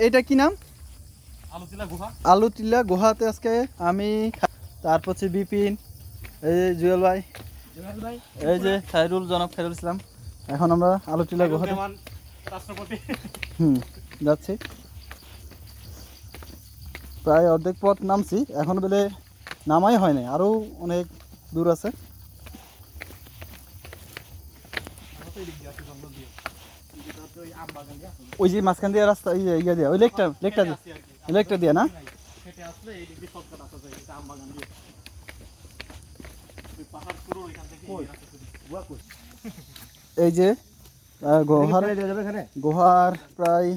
এইটা কি নাম? আলুটিলা গুহাতে আজকে আমি, তারপর হচ্ছে বিপিন, এই যে জুয়েল ভাই, এই যে খায়রুল, জনাব খায়রুল ইসলাম। এখন আমরা আলুটিলা গুহাতে যাচ্ছি। প্রায় অর্ধেক পথ নামছি, এখন বেলে নামাই হয় নাই, আরও অনেক দূর আছে। ওই যে মাঝখান দিয়ে রাস্তা ইয়ে দিয়া, ওই লেকটা দিয়া না? এই যে গুহার প্রায়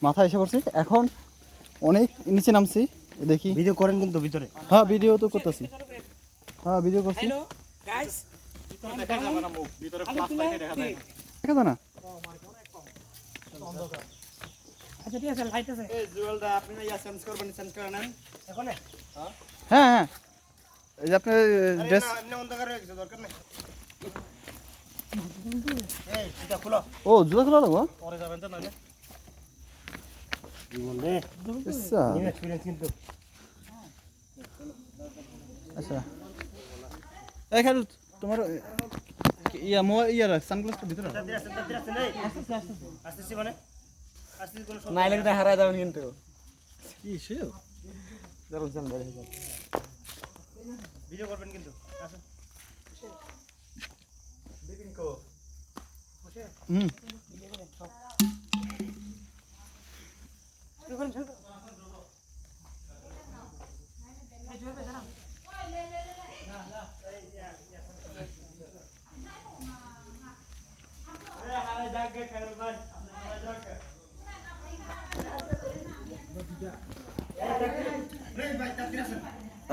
মাথায় এসে পড়ছি, এখন অনেক নিচে নামছি। দেখি ভিডিও করেন কিন্তু ভিতরে। হ্যাঁ ভিডিও তো করতেছি, হ্যাঁ ভিডিও করছি। দেখা যায় না? আচ্ছা ঠিক আছে, লাইট আছে। এই জুয়েল দা আপনি না চেঞ্জ করবেন, চেঞ্জ করে নেন এখন। হ্যাঁ হ্যাঁ, এই যে আপনার ড্রেস এমনি অন্ধকার হয়ে গেছে, দরকার নেই। এই এটা খুলো। ও জুতা খোলা লাগবো? পরে যাবেন তো নালে জীবন রে। আচ্ছা নিউ এক্সপেরিয়েন্স কিন্তু। আচ্ছা এই খালু তোমার সানগ্লাসটা ভিতরে আসতেছি মানে আসতেছি, কোনো নাইলে তো হারায় যাবেন কিন্তু। কি সেও চল বাইরে যাও। ভিডিও করবেন কিন্তু। আসুন বিপিন কো হুম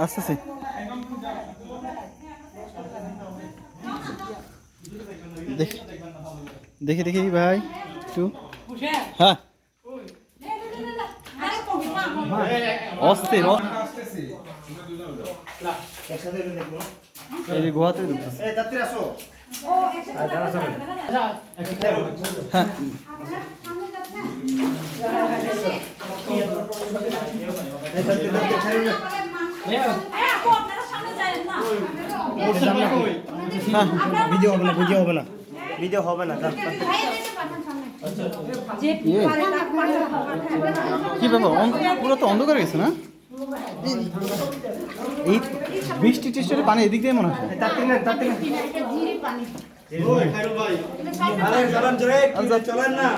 আসতেছি। দেখি দেখি ভাই একটু, হ্যাঁ অস্থির। এই যে গোয়াতে ঢুকতেছে। এই যাত্রী আসো। হ্যাঁ ভিডিও হবে না, ভিডিও হবে না, ভিডিও হবে না। কি ব্যাপার, পুরো তো অন্ধকার গেছে না? এই বৃষ্টি টিষ্টির পানি এদিক দিয়ে মনে হয়। চলেন না।